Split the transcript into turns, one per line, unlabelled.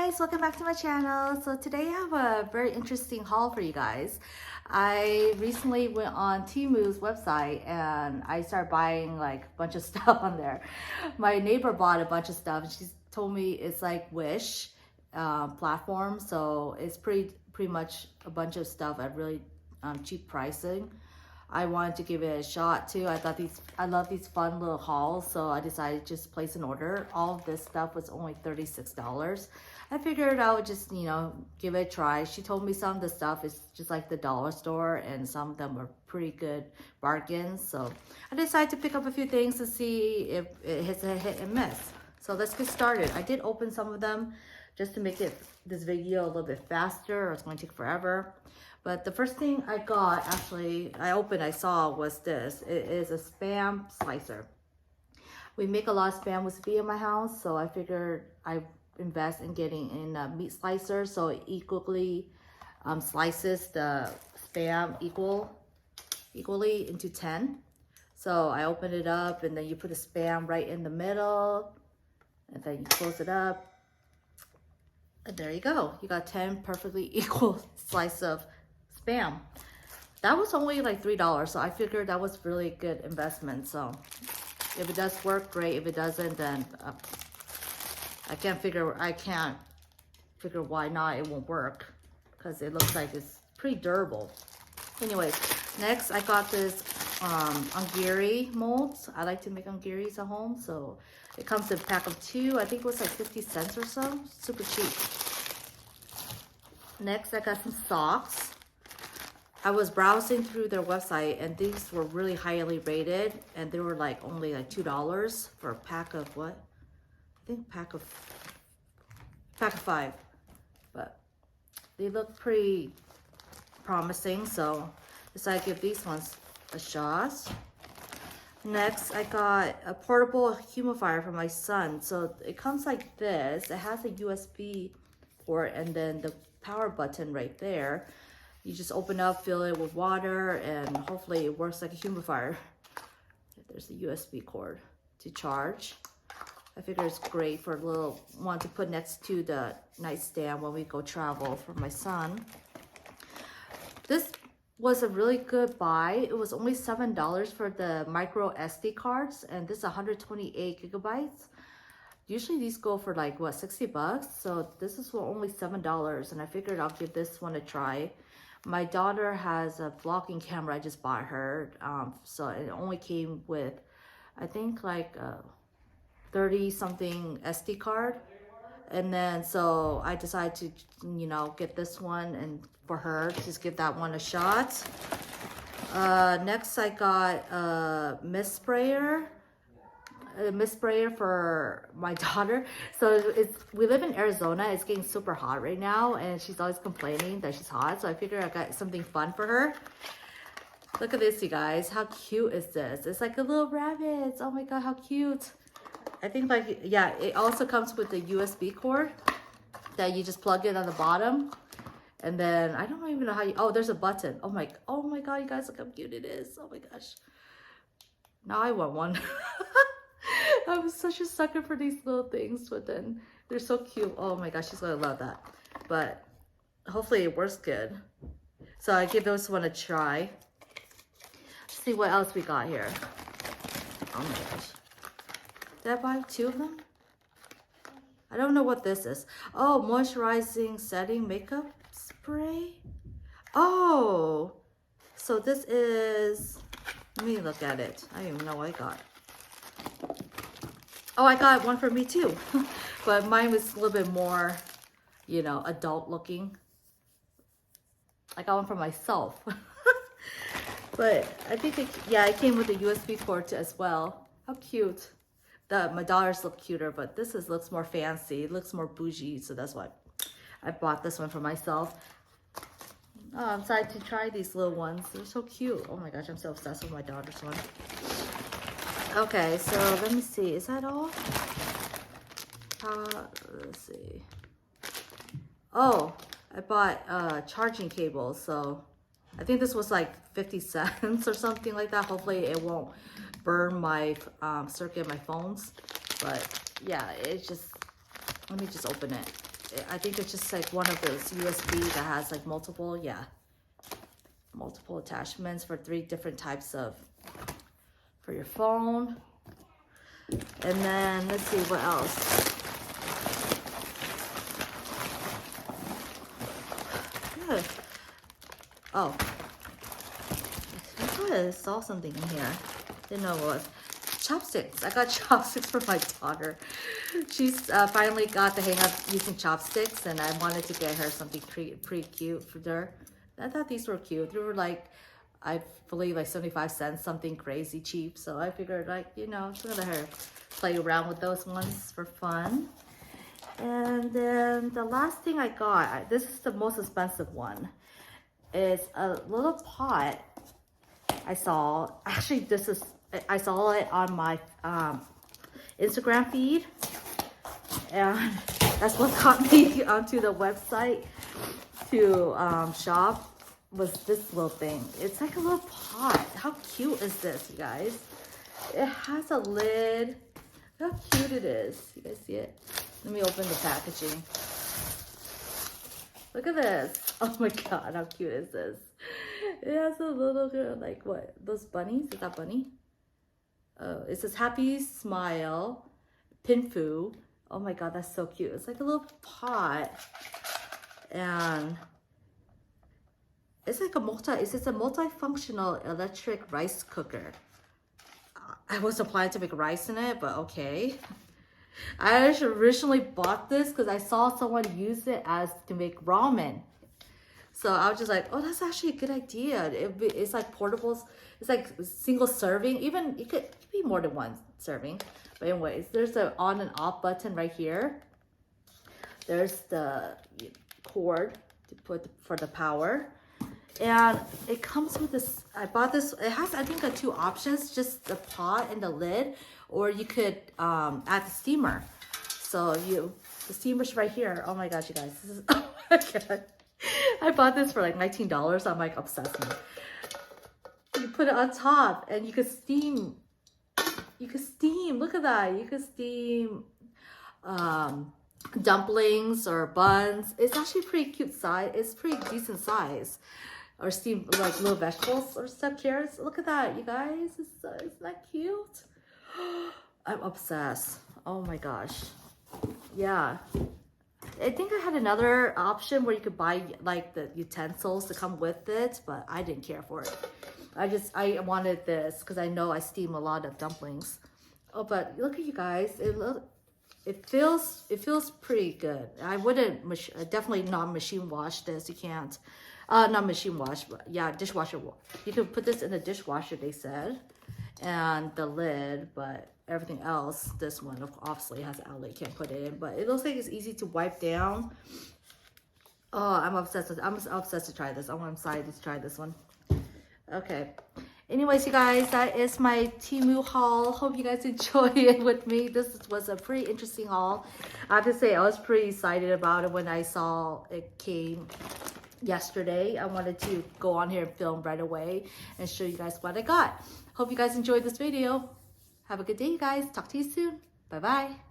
guys, welcome back to my channel. So today I have a very interesting haul for you guys. I recently went on Temu's website and I started buying like a bunch of stuff on there. My neighbor bought a bunch of stuff and she told me it's like Wish platform, so it's pretty much a bunch of stuff at really cheap pricing. I wanted to give it a shot too. I love these fun little hauls, so I decided to just place an order. All of this stuff was only $36. I figured I would just, give it a try. She told me some of the stuff is just like the dollar store and some of them were pretty good bargains. So I decided to pick up a few things to see if it hits a hit and miss. So let's get started. I did open some of them just to make this video a little bit faster, or it's going to take forever. But the first thing I got, actually, I saw was this. It is a Spam slicer. We make a lot of Spam with in my house, so I figured I invest in getting in a meat slicer so it equally slices the Spam equally into 10. So I opened it up and then you put the Spam right in the middle and then you close it up. And there you go. You got 10 perfectly equal slices of Spam. That was only like $3, so I figured that was really good investment. So if it does work, great. If it doesn't, then I can't figure why not it won't work, because it looks like it's pretty durable. Anyways, next I got this ongiri molds. I like to make ongiris at home, so it comes in a pack of 2. I think it was like 50 cents or so. Super cheap. Next I got some socks. I was browsing through their website and these were really highly rated and they were like only like $2 for a pack of what? I think pack of 5. But they look pretty promising, so I decided to give these ones a shot. Next, I got a portable humidifier for my son. So it comes like this. It has a USB port and then the power button right there. You just open up, fill it with water, and hopefully it works like a humidifier. There's a USB cord to charge. I figure it's great for a little one to put next to the nightstand when we go travel for my son. This was a really good buy. It was only $7 for the micro SD cards, and this is 128 gigabytes. Usually these go for like what, 60 bucks? So this is for only $7, and I figured I'll give this one a try. My daughter has a vlogging camera I just bought her, so it only came with, I think like a 30 something SD card. And then so I decided to, get this one and for her, just give that one a shot. Next I got a mist sprayer for my daughter. So we live in Arizona. It's getting super hot right now and she's always complaining that she's hot, so I figured I got something fun for her. Look at this, you guys. How cute is this? It's like a little rabbit. Oh my god, how cute. I think like, yeah, it also comes with the USB cord that you just plug in on the bottom, and then I don't even know how you, there's a button. Oh my god, you guys, look how cute it is. Oh my gosh, now I want one. I'm such a sucker for these little things, but then they're so cute. Oh my gosh, she's gonna love that. But hopefully it works good. So I give this one a try. Let's see what else we got here. Oh my gosh. Did I buy 2 of them? I don't know what this is. Oh, moisturizing setting makeup spray. Oh, so this is, let me look at it. I don't even know what I got. Oh, I got one for me too. But mine was a little bit more, adult looking. I got one for myself. But I think, it came with a USB cord as well. How cute. My daughters look cuter, but this looks more fancy. It looks more bougie, so that's why I bought this one for myself. Oh, I'm excited to try these little ones. They're so cute. Oh my gosh, I'm so obsessed with my daughter's one. Okay, so let me see. Is that all? Let's see. Oh, I bought charging cables. So I think this was like 50 cents or something like that. Hopefully it won't burn my circuit, my phones. But yeah, it's just, let me just open it. I think it's just like one of those USB that has like multiple, yeah, multiple attachments for 3 different types of, for your phone. And then let's see what else. Yeah. Oh, I thought I saw something in here. Didn't know what it was. Chopsticks. I got chopsticks for my daughter. She's finally got the hang of using chopsticks, and I wanted to get her something pretty cute for her. I thought these were cute. They were like, I believe like 75 cents, something crazy cheap. So I figured like, you know, I'm gonna let her play around with those ones for fun. And then the last thing I got, this is the most expensive one, is a little pot I saw. Actually, I saw it on my Instagram feed, and that's what got me onto the website to shop, was this little thing. It's like a little pot. How cute is this, you guys? It has a lid. Look how cute it is. You guys see it? Let me open the packaging. Look at this. Oh my god, how cute is this? It has a little, like, what? Those bunnies? Is that bunny? Oh, it says Happy Smile, Pinfu. Oh my god, that's so cute. It's like a little pot. And it's like it's a multifunctional electric rice cooker. I wasn't planning to make rice in it, but okay. I actually originally bought this because I saw someone use it as to make ramen. So I was just like, oh, that's actually a good idea. It's like portables. It's like single serving. Even it could be more than one serving. But anyways, there's an on and off button right here. There's the cord to put for the power. And it comes with this, I bought this, it has, I think, 2 options, just the pot and the lid, or you could add the steamer. So the steamer's right here. Oh my gosh, you guys, this is, oh my god. I bought this for like $19. I'm like obsessed with it. You put it on top and you could steam. You could steam, look at that. You could steam dumplings or buns. It's actually pretty cute size. It's pretty decent size. Or steam like little vegetables or stuff, carrots. Look at that, you guys. Isn't that cute? I'm obsessed. Oh my gosh. Yeah. I think I had another option where you could buy like the utensils to come with it, but I didn't care for it. I wanted this because I know I steam a lot of dumplings. Oh, but look at you guys. It feels pretty good. I wouldn't definitely not machine wash this. You can't. Not machine wash, but yeah, dishwasher. You can put this in the dishwasher, they said, and the lid, but everything else, this one obviously has an outlet, you can't put it in, but it looks like it's easy to wipe down. Oh, I'm obsessed to try this. I'm excited to try this one. Okay. Anyways, you guys, that is my Temu haul. Hope you guys enjoy it with me. This was a pretty interesting haul. I have to say, I was pretty excited about it when I saw it came yesterday. I wanted to go on here and film right away and show you guys what I got. Hope you guys enjoyed this video. Have a good day, you guys. Talk to you soon. Bye-bye.